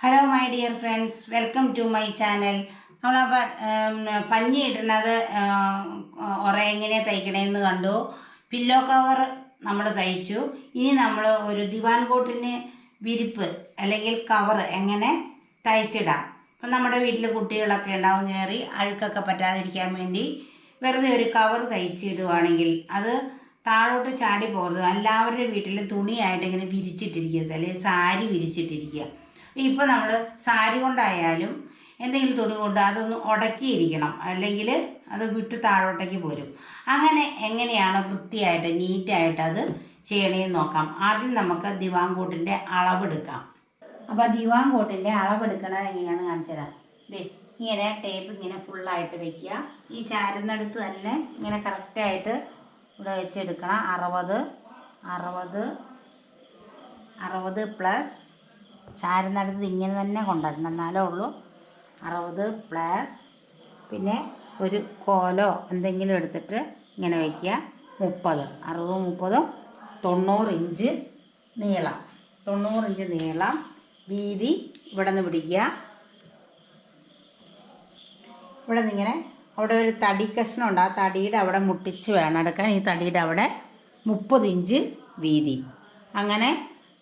Hello my dear friends, welcome to my channel. നമ്മളപ്പോൾ പഞ്ഞി ഇടുന്നത് എങ്ങനെ തയ്ക്കണമെന്ന് കണ്ടു. പില്ലോ കവർ നമ്മൾ തയ്ച്ചു. ഇനി നമ്മൾ ഒരു ദിവാൻ കോട്ടിന് വിരിപ്പ് അല്ലെങ്കിൽ കവർ എങ്ങനെ തയ്ച്ചിടാം. അപ്പം നമ്മുടെ വീട്ടിൽ കുട്ടികളൊക്കെ ഉണ്ടാവും, കയറി അഴുക്കൊക്കെ പറ്റാതിരിക്കാൻ വേണ്ടി വെറുതെ ഒരു കവർ തയ്ച്ചിടുവാണെങ്കിൽ അത് താഴോട്ട് ചാടി പോകരുത്. എല്ലാവരുടെ വീട്ടിലും തുണിയായിട്ട് ഇങ്ങനെ വിരിച്ചിട്ടിരിക്കുക, അല്ലെങ്കിൽ സാരി വിരിച്ചിട്ടിരിക്കുക. ഇപ്പോൾ നമ്മൾ സാരി കൊണ്ടായാലും എന്തെങ്കിലും തുണി കൊണ്ട് അതൊന്ന് ഉടക്കിയിരിക്കണം, അല്ലെങ്കിൽ അത് വിട്ട് താഴോട്ടേക്ക് പോരും. അങ്ങനെ എങ്ങനെയാണ് വൃത്തിയായിട്ട് നീറ്റായിട്ട് അത് ചെയ്യണേന്ന് നോക്കാം. ആദ്യം നമുക്ക് ദിവാൻ കോട്ടിൻ്റെ അളവെടുക്കാം. അപ്പോൾ ദിവാൻ കോട്ടിൻ്റെ അളവെടുക്കണത് എങ്ങനെയാണെന്ന് കാണിച്ചു തരാം. ഇങ്ങനെ ടേപ്പ് ഇങ്ങനെ ഫുള്ളായിട്ട് വയ്ക്കുക. ഈ ചാരുന്നിടത്ത് തന്നെ ഇങ്ങനെ കറക്റ്റായിട്ട് ഇവിടെ വെച്ചെടുക്കണം. 60 പ്ലസ് ചാരുന്നിടത്ത് ഇങ്ങനെ തന്നെ കൊണ്ടുവരണം, എന്നാലേ ഉള്ളൂ. 60 പ്ലസ് പിന്നെ ഒരു കോലോ എന്തെങ്കിലും എടുത്തിട്ട് ഇങ്ങനെ വയ്ക്കുക. 60 90 ഇഞ്ച് നീളം, 90 ഇഞ്ച് നീളം. വീതി ഇവിടെ നിന്ന് പിടിക്കുക. ഇവിടെ നിന്നിങ്ങനെ അവിടെ ഒരു തടി കഷ്ണമുണ്ട്, ആ തടിയുടെ അവിടെ മുട്ടിച്ച് വേണം എടുക്കാൻ. ഈ തടിയുടെ അവിടെ 30 ഇഞ്ച് വീതി. അങ്ങനെ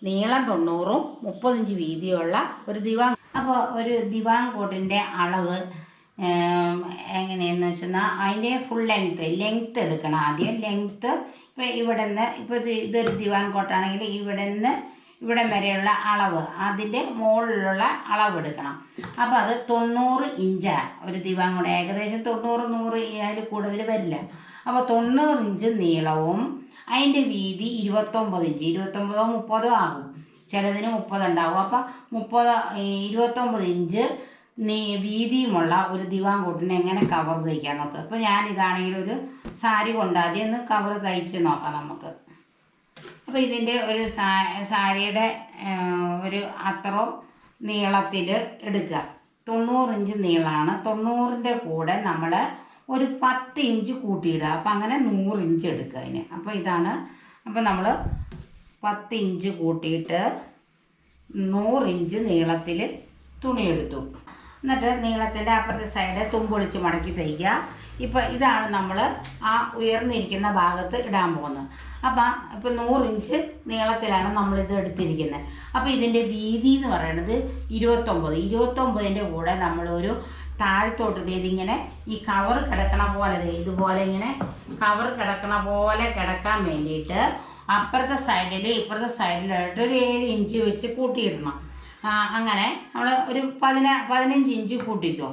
നീളം 90, 30 ഇഞ്ച് വീതിയുള്ള ഒരു ദിവാൻ. അപ്പോൾ ഒരു ദിവാൻ കോട്ടിൻ്റെ അളവ് എങ്ങനെയെന്ന് വെച്ചാൽ അതിൻ്റെ ഫുൾ ലെങ്ത്ത് എടുക്കണം. ആദ്യം ലെങ്ത്ത് ഇപ്പോൾ ഇവിടെ നിന്ന്, ഇപ്പോൾ ഇതൊരു ദിവാൻ കോട്ടാണെങ്കിൽ ഇവിടെ നിന്ന് ഇവിടം വരെയുള്ള അളവ്, അതിൻ്റെ മുകളിലുള്ള അളവ് എടുക്കണം. അപ്പോൾ അത് 90 ഇഞ്ചാണ് ഒരു ദിവാൻ കോട്ട്. ഏകദേശം 90, 100 അതിൽ കൂടുതൽ വരില്ല. അപ്പോൾ 90 ഇഞ്ച് നീളവും അതിൻ്റെ വീതി 29 ഇഞ്ച്, 29 30 ആകും. ചിലതിന് 30 ഉണ്ടാകും. അപ്പം 29 ഇഞ്ച് വീതിയുമുള്ള ഒരു ദിവാൻ കോട്ടിന് എങ്ങനെ കവർ തയ്ക്കാൻ നോക്കുക. അപ്പോൾ ഞാനിതാണെങ്കിൽ ഒരു സാരി കൊണ്ട് ആദ്യം ഒന്ന് കവർ തയ്ച്ച് നോക്കാം നമുക്ക്. അപ്പോൾ ഇതിൻ്റെ ഒരു സാരിയുടെ ഒരു അത്രയും നീളത്തിൽ എടുക്കുക. 90 ഇഞ്ച് നീളമാണ്. 90ൻ്റെ കൂടെ നമ്മൾ ഒരു 10 ഇഞ്ച് കൂട്ടിയിടുക. അപ്പം അങ്ങനെ 100 ഇഞ്ച് എടുക്കുക അതിന്. അപ്പോൾ ഇതാണ്. അപ്പോൾ നമ്മൾ 10 ഇഞ്ച് കൂട്ടിയിട്ട് 100 ഇഞ്ച് നീളത്തിൽ തുണിയെടുത്തു. എന്നിട്ട് നീളത്തിൻ്റെ അപ്പുറത്തെ സൈഡ് തുമ്പൊളിച്ച് മടക്കി തയ്ക്കുക. ഇപ്പോൾ ഇതാണ് നമ്മൾ ആ ഉയർന്നിരിക്കുന്ന ഭാഗത്ത് ഇടാൻ പോകുന്നത്. അപ്പം 100 ഇഞ്ച് നീളത്തിലാണ് നമ്മളിത് എടുത്തിരിക്കുന്നത്. അപ്പോൾ ഇതിൻ്റെ വീതി എന്ന് പറയുന്നത് 29ൻ്റെ കൂടെ നമ്മളൊരു താഴത്തോട്ട് ഇതിങ്ങനെ ഈ കവർ കിടക്കണ പോലെ, ഇതുപോലെ ഇങ്ങനെ കവർ കിടക്കണ പോലെ കിടക്കാൻ വേണ്ടിയിട്ട് അപ്പുറത്തെ സൈഡിൽ ഇപ്പുറത്തെ സൈഡിലായിട്ട് ഒരു 7 ഇഞ്ച് വെച്ച് കൂട്ടിയിടണം. അങ്ങനെ നമ്മൾ ഒരു 15 ഇഞ്ച് കൂട്ടിക്കോ.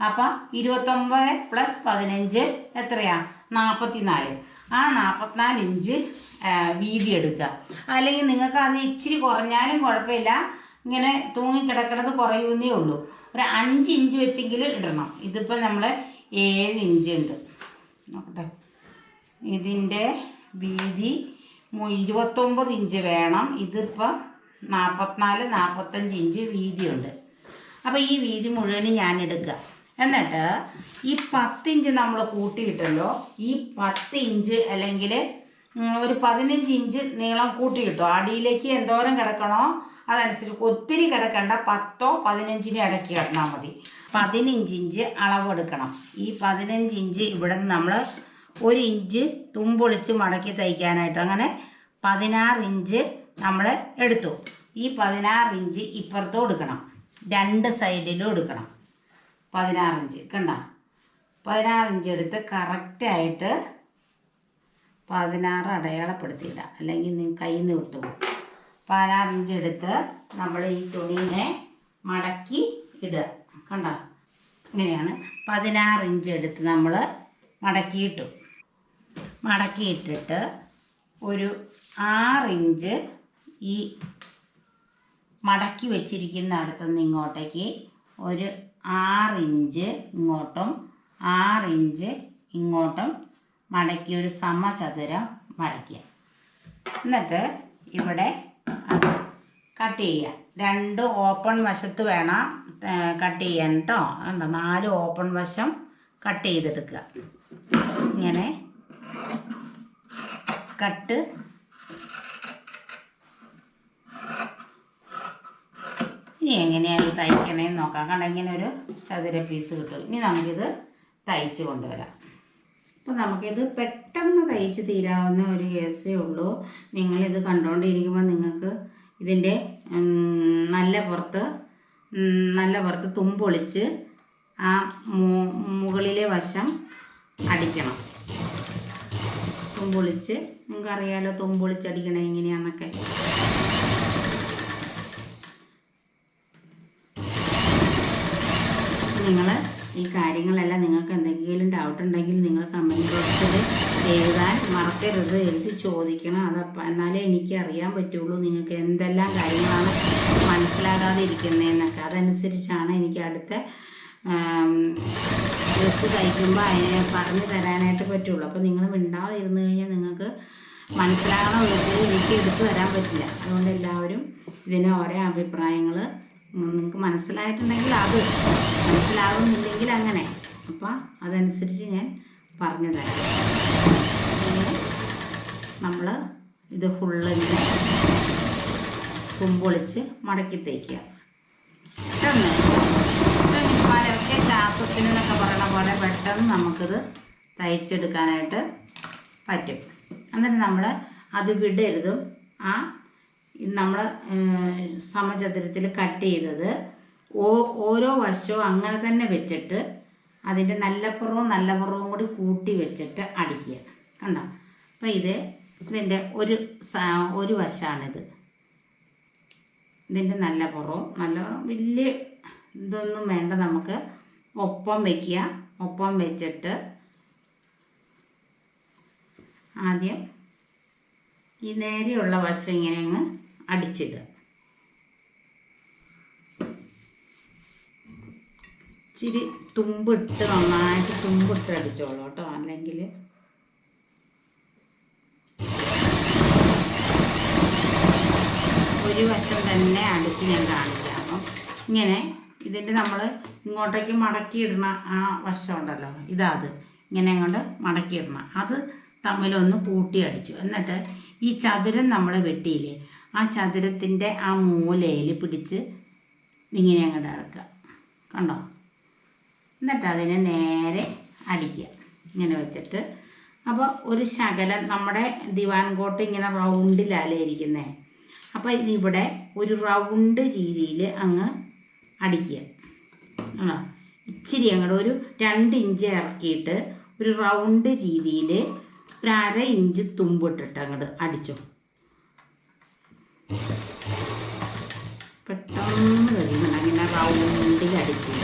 അപ്പം 29 പ്ലസ് 15 എത്രയാണ്? 44. ആ 44 ഇഞ്ച് വീതി എടുക്കുക. അല്ലെങ്കിൽ നിങ്ങൾക്ക് അത് ഇച്ചിരി കുറഞ്ഞാലും കുഴപ്പമില്ല, ഇങ്ങനെ തൂങ്ങിക്കിടക്കണത് കുറയുന്നേ ഉള്ളൂ. ഒരു 5 ഇഞ്ച് വെച്ചെങ്കിലും ഇടണം. ഇതിപ്പോൾ നമ്മൾ 7 ഇഞ്ച് ഉണ്ട്. നോക്കട്ടെ, ഇതിൻ്റെ വീതി 29 ഇഞ്ച് വേണം. ഇതിപ്പോൾ 44 45 ഇഞ്ച് വീതിയുണ്ട്. അപ്പോൾ ഈ വീതി മുഴുവനും ഞാൻ എടുക്കുക. എന്നിട്ട് ഈ 10 ഇഞ്ച് നമ്മൾ കൂട്ടിയിട്ടല്ലോ, ഈ 10 ഇഞ്ച് അല്ലെങ്കിൽ ഒരു 15 ഇഞ്ച് നീളം കൂട്ടിയിട്ടോ. അടിയിലേക്ക് എന്തോരം കിടക്കണോ അതനുസരിച്ച്, ഒത്തിരി കിടക്കണ്ട, 10ഓ 15-ന് ഇടയ്ക്ക് കിടന്നാൽ മതി. 15 ഇഞ്ച് അളവെടുക്കണം. ഈ 15 ഇഞ്ച് ഇവിടെ നിന്ന് നമ്മൾ 1 ഇഞ്ച് തുമ്പൊളിച്ച് മടക്കി തയ്ക്കാനായിട്ട്, അങ്ങനെ 16 ഇഞ്ച് നമ്മൾ എടുത്തു. ഈ 16 ഇഞ്ച് ഇപ്പുറത്തും എടുക്കണം, 2 സൈഡിലും എടുക്കണം. 16 ഇഞ്ച് കണ്ട, 16 ഇഞ്ച് എടുത്ത് കറക്റ്റായിട്ട് 16 അടയാളപ്പെടുത്തിയിടാം, അല്ലെങ്കിൽ നിങ്ങൾ കയ്യിൽ നിന്ന് വിട്ടുപോകും. 16 ഇഞ്ച് എടുത്ത് നമ്മൾ ഈ തുണീനെ മടക്കി ഇടുക. കണ്ട, ഇങ്ങനെയാണ്. 16 ഇഞ്ച് എടുത്ത് നമ്മൾ മടക്കിയിട്ടു. മടക്കിയിട്ടിട്ട് ഒരു 6 ഇഞ്ച് ഈ മടക്കി വെച്ചിരിക്കുന്ന അടുത്തുനിന്ന് ഇങ്ങോട്ടേക്ക് ഒരു 6 ഇഞ്ച് ഇങ്ങോട്ടും 6 ഇഞ്ച് ഇങ്ങോട്ടും മടക്കി ഒരു സമചതുരം വരയ്ക്കുക. എന്നിട്ട് ഇവിടെ അത് കട്ട് ചെയ്യുക. 2 ഓപ്പൺ വശത്ത് വേണം കട്ട് ചെയ്യാൻ കേട്ടോ. 4 ഓപ്പൺ വശം കട്ട് ചെയ്തെടുക്കുക. ഇങ്ങനെ കട്ട് ഇനി എങ്ങനെയാണ് ഇത് തയ്ക്കണേന്ന് നോക്കാം. കാരണം ഇങ്ങനെ ഒരു ചതുര പീസ് കിട്ടും. ഇനി നമുക്കിത് തയ്ച്ച് കൊണ്ടുവരാം. അപ്പോൾ നമുക്കിത് പെട്ടെന്ന് തയ്ച്ച് തീരാവുന്ന ഒരു കേസേ ഉള്ളൂ. നിങ്ങളിത് കണ്ടുകൊണ്ടിരിക്കുമ്പോൾ നിങ്ങൾക്ക് ഇതിൻ്റെ നല്ല പുറത്ത് തുമ്പൊളിച്ച് ആ മുകളിലെ വശം അടിക്കണം. തുമ്പൊളിച്ച് നിങ്ങൾക്കറിയാലോ തുമ്പൊളിച്ചടിക്കണം എങ്ങനെയാണെന്നൊക്കെ. നിങ്ങൾ ഈ കാര്യങ്ങളെല്ലാം നിങ്ങൾക്ക് എന്തെങ്കിലും ഡൗട്ട് ഉണ്ടെങ്കിൽ നിങ്ങൾ കമൻറ്റ് ബോക്സിൽ എഴുതാൻ മറക്കരുത്. എഴുതി ചോദിക്കണം. എന്നാലേ എനിക്ക് അറിയാൻ പറ്റുള്ളൂ നിങ്ങൾക്ക് എന്തെല്ലാം കാര്യങ്ങളാണ് മനസ്സിലാകാതെ ഇരിക്കുന്നതെന്നൊക്കെ. അതനുസരിച്ചാണ് എനിക്ക് അടുത്ത ഡ്രസ്സ് തയ്ക്കുമ്പോൾ അതിനെ പറഞ്ഞു തരാനായിട്ട് പറ്റുള്ളൂ. അപ്പോൾ നിങ്ങൾ മിണ്ടാതിരുന്നു കഴിഞ്ഞാൽ നിങ്ങൾക്ക് മനസ്സിലാകണ വിധത്തിൽ എനിക്ക് എടുത്തു തരാൻ പറ്റില്ല. അതുകൊണ്ട് എല്ലാവരും ഇതിന് ഓരോ അഭിപ്രായങ്ങൾ നിങ്ങൾക്ക് മനസ്സിലായിട്ടുണ്ടെങ്കിൽ അത്, മനസ്സിലാകുന്നില്ലെങ്കിൽ അങ്ങനെ. അപ്പോൾ അതനുസരിച്ച് ഞാൻ പറഞ്ഞു തരാം. നമ്മൾ ഇത് ഫുള്ളിങ്ങനെ തുമ്പൊളിച്ച് മടക്കി തയ്ക്കുക. പെട്ടെന്ന് മരക്കെ ശ്വാസത്തിന് എന്നൊക്കെ പറയണ പോലെ പെട്ടെന്ന് നമുക്കിത് തയ്ച്ചെടുക്കാനായിട്ട് പറ്റും. എന്നിട്ട് നമ്മൾ അത് വിടരുതും. ആ നമ്മൾ സമചതുരത്തിൽ കട്ട് ചെയ്തത് ഓരോ വശവും അങ്ങനെ തന്നെ വെച്ചിട്ട് അതിൻ്റെ നല്ല പുറവും കൂടി കൂട്ടി വെച്ചിട്ട് അടിക്കുക. കണ്ടോ? അപ്പോൾ ഇതിൻ്റെ ഒരു വശമാണിത്. ഇതിൻ്റെ നല്ല പുറവും വലിയ ഇതൊന്നും വേണ്ട. നമുക്ക് ഒപ്പം വയ്ക്കുക. ഒപ്പം വെച്ചിട്ട് ആദ്യം ഈ നേരെയുള്ള വശം ഇങ്ങനെ അങ്ങ് അടിച്ചിടുക. ഇച്ചിരി തുമ്പിട്ട് നന്നായിട്ട് തുമ്പിട്ട് അടിച്ചോളൂ കേട്ടോ. അല്ലെങ്കിൽ ഒരു വശം തന്നെ അടിച്ച് ഞാൻ കാണിക്കാം. അപ്പം ഇങ്ങനെ ഇതിൻ്റെ നമ്മൾ ഇങ്ങോട്ടേക്ക് മടക്കിയിടണ ആ വശം ഉണ്ടല്ലോ, അത് ഇങ്ങനെ അങ്ങോട്ട് മടക്കിയിടണം. അത് തമ്മിലൊന്ന് കൂട്ടി അടിച്ചു. എന്നിട്ട് ഈ ചതുരം നമ്മൾ വെട്ടിയില്ലേ, ആ ചതുരത്തിൻ്റെ ആ മൂലയിൽ പിടിച്ച് ഇങ്ങനെ അങ്ങോട്ട് ഇറക്കുക. കണ്ടോ? എന്നിട്ട് അതിനെ നേരെ അടിക്കുക ഇങ്ങനെ വെച്ചിട്ട്. അപ്പോൾ ഒരു ശകലം നമ്മുടെ ദിവാൻ കോട്ട് ഇങ്ങനെ റൗണ്ടിലല്ലേ ഇരിക്കുന്നത്. അപ്പോൾ ഇതിവിടെ ഒരു റൗണ്ട് രീതിയിൽ അങ്ങ് അടിക്കുക. ആണോ? ഇച്ചിരി അങ്ങോട്ട് ഒരു 2 ഇഞ്ച് ഇറക്കിയിട്ട് ഒരു റൗണ്ട് രീതിയിൽ ഒരു 1/2 ഇഞ്ച് തുമ്പിട്ടിട്ട് അങ്ങോട്ട് അടിച്ചോ. പെട്ടെന്ന് കഴിയുന്നുണ്ട് അങ്ങനെ റൗണ്ടിൽ അടിക്കുക.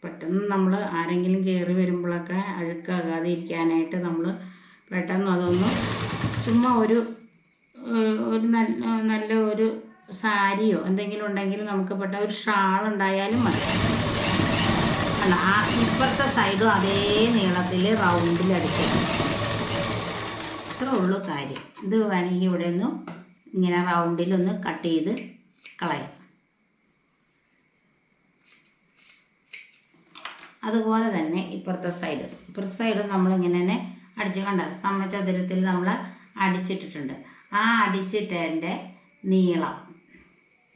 പെട്ടെന്ന് നമ്മൾ ആരെങ്കിലും കയറി വരുമ്പോഴൊക്കെ അഴുക്കാകാതെ ഇരിക്കാനായിട്ട് നമ്മൾ പെട്ടെന്ന് അതൊന്ന് ചുമ്മാ ഒരു നല്ല ഒരു സാരിയോ എന്തെങ്കിലും ഉണ്ടെങ്കിൽ നമുക്ക് പെട്ടെന്ന് ഒരു ഷാൾ ഉണ്ടായാലും മതി. അല്ല, ആ ഇപ്പുറത്തെ സൈഡും അതേ നീളത്തിൽ റൗണ്ടിൽ അടിക്കണം. ഇത്രേ ഉള്ളൂ കാര്യം. ഇത് വേണമെങ്കിൽ ഇവിടെ ഒന്ന് ഇങ്ങനെ റൗണ്ടിലൊന്ന് കട്ട് ചെയ്ത് കളയാം. അതുപോലെ തന്നെ ഇപ്പുറത്തെ സൈഡ് നമ്മളിങ്ങനെ തന്നെ അടിച്ച് കണ്ട സമചതുരത്തിൽ നമ്മൾ അടിച്ചിട്ടിട്ടുണ്ട്. ആ അടിച്ചിട്ടതിൻ്റെ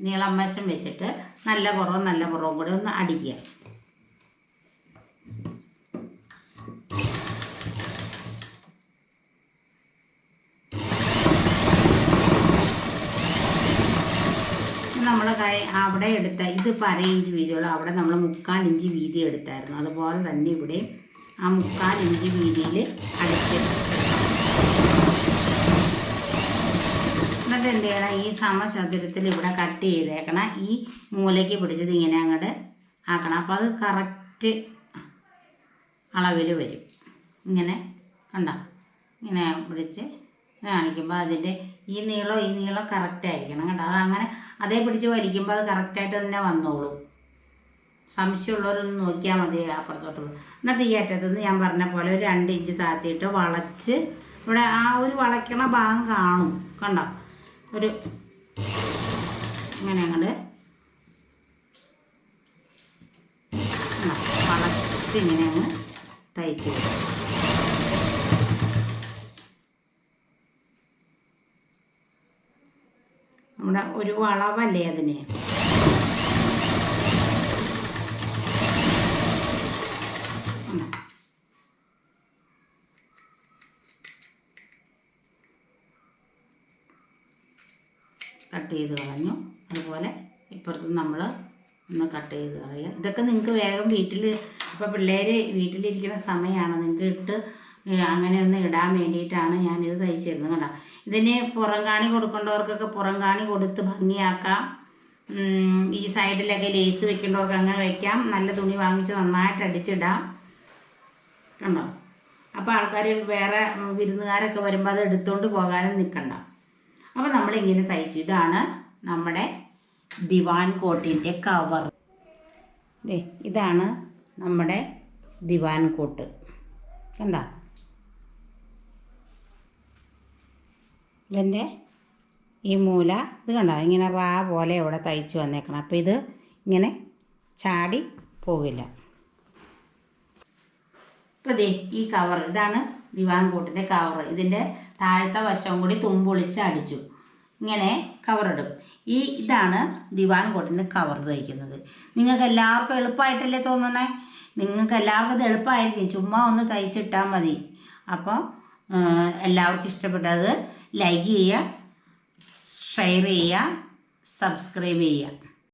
നീളം വശം വെച്ചിട്ട് നല്ല പുറവും കൂടെ ഒന്ന് അടിക്കുക. നമ്മൾ അവിടെ എടുത്ത ഇതിപ്പോൾ 1/2 ഇഞ്ച് വീതിയുള്ളൂ. അവിടെ നമ്മൾ 3/4 ഇഞ്ച് വീതി എടുത്തായിരുന്നു. അതുപോലെ തന്നെ ഇവിടെയും ആ 3/4 ഇഞ്ച് വീതിയിൽ അടിച്ചെടുക്കണം. എന്നിട്ട് എന്ത് ചെയ്യണം, ഈ സമചതുരത്തിൽ ഇവിടെ കട്ട് ചെയ്തേക്കണം. ഈ മൂലയ്ക്ക് പിടിച്ചത് ഇങ്ങനെ അങ്ങോട്ട് ആക്കണം. അപ്പോൾ അത് കറക്റ്റ് അളവിൽ വരും. ഇങ്ങനെ കണ്ടോ? ഇങ്ങനെ പിടിച്ച് കാണിക്കുമ്പോൾ അതിൻ്റെ ഈ നീളം കറക്റ്റ് ആയിരിക്കണം കേട്ടോ. അതങ്ങനെ അതേ പിടിച്ച് വലിക്കുമ്പോൾ അത് കറക്റ്റായിട്ട് തന്നെ വന്നോളൂ. സംശയമുള്ളവരൊന്ന് നോക്കിയാൽ മതി അപ്പുറത്തോട്ടുള്ളൂ. എന്നിട്ട് ഈ അറ്റത്തുനിന്ന് ഞാൻ പറഞ്ഞ പോലെ ഒരു 2 ഇഞ്ച് താത്തിയിട്ട് വളച്ച് ഇവിടെ ആ ഒരു വളയ്ക്കണ ഭാഗം കാണും. കണ്ടോ? ഒരു ഇങ്ങനെ അങ്ങോട്ട് വളച്ച് ഇങ്ങനെ അങ്ങ് തയ്ച്ച് വരും. നമ്മൾ നമ്മുടെ ഒരു വളവല്ലേ അതിന്. കട്ട് ചെയ്ത് കളഞ്ഞു. അതുപോലെ ഇപ്പുറത്ത് നമ്മൾ ഒന്ന് കട്ട് ചെയ്ത് കളയുക. ഇതൊക്കെ നിങ്ങൾക്ക് വേഗം വീട്ടിൽ, ഇപ്പോൾ പിള്ളേർ വീട്ടിലിരിക്കുന്ന സമയമാണ്, നിങ്ങൾക്ക് ഇട്ട് അങ്ങനെ ഒന്ന് ഇടാൻ വേണ്ടിയിട്ടാണ് ഞാനിത് തയ്ച്ചു തരുന്നത്. കേട്ടോ, ഇതിന് പുറം കാണി കൊടുക്കേണ്ടവർക്കൊക്കെ പുറം കാണി കൊടുത്ത് ഭംഗിയാക്കാം. ഈ സൈഡിലൊക്കെ ലേസ് വെക്കേണ്ടവർക്ക് അങ്ങനെ വയ്ക്കാം. നല്ല തുണി വാങ്ങിച്ച് നന്നായിട്ട് അടിച്ചിടാം. കണ്ടോ? അപ്പോൾ ആൾക്കാർ വേറെ വിരുന്നുകാരൊക്കെ വരുമ്പോൾ അത് എടുത്തുകൊണ്ട് പോകാനും നിൽക്കണ്ട. അപ്പോൾ നമ്മളിങ്ങനെ തയ്ച്ചു. ഇതാണ് നമ്മുടെ ദിവാൻ കോട്ടിൻ്റെ കവർ. ഇതാണ് നമ്മുടെ ദിവാൻ കോട്ട്. കണ്ടോ? ഇതിൻ്റെ ഈ മൂല ഇത് കണ്ടോ, ഇങ്ങനെ റാ പോലെ ഇവിടെ തയ്ച്ച് വന്നേക്കണം. അപ്പോൾ ഇത് ഇങ്ങനെ ചാടി പോകില്ല. ഇപ്പോൾ ഈ കവർ, ഇതാണ് ദിവാൻ കോട്ടിൻ്റെ കവർ. ഇതിൻ്റെ താഴത്തെ വശം കൂടി തുമ്പൊളിച്ച് അടിച്ചു ഇങ്ങനെ കവറിടും. ഇതാണ് ദിവാൻ കോട്ടിൻ്റെ കവർ തയ്ക്കുന്നത്. നിങ്ങൾക്ക് എല്ലാവർക്കും എളുപ്പമായിട്ടല്ലേ തോന്നണേ? നിങ്ങൾക്ക് എല്ലാവർക്കും ഇത് എളുപ്പമായിരിക്കും, ചുമ്മാ ഒന്ന് തയ്ച്ചിട്ടാൽ മതി. അപ്പോൾ എല്ലാവർക്കും ഇഷ്ടപ്പെട്ടത് ലൈക്ക് ചെയ്യുക, ഷെയർ ചെയ്യുക, സബ്സ്ക്രൈബ് ചെയ്യുക.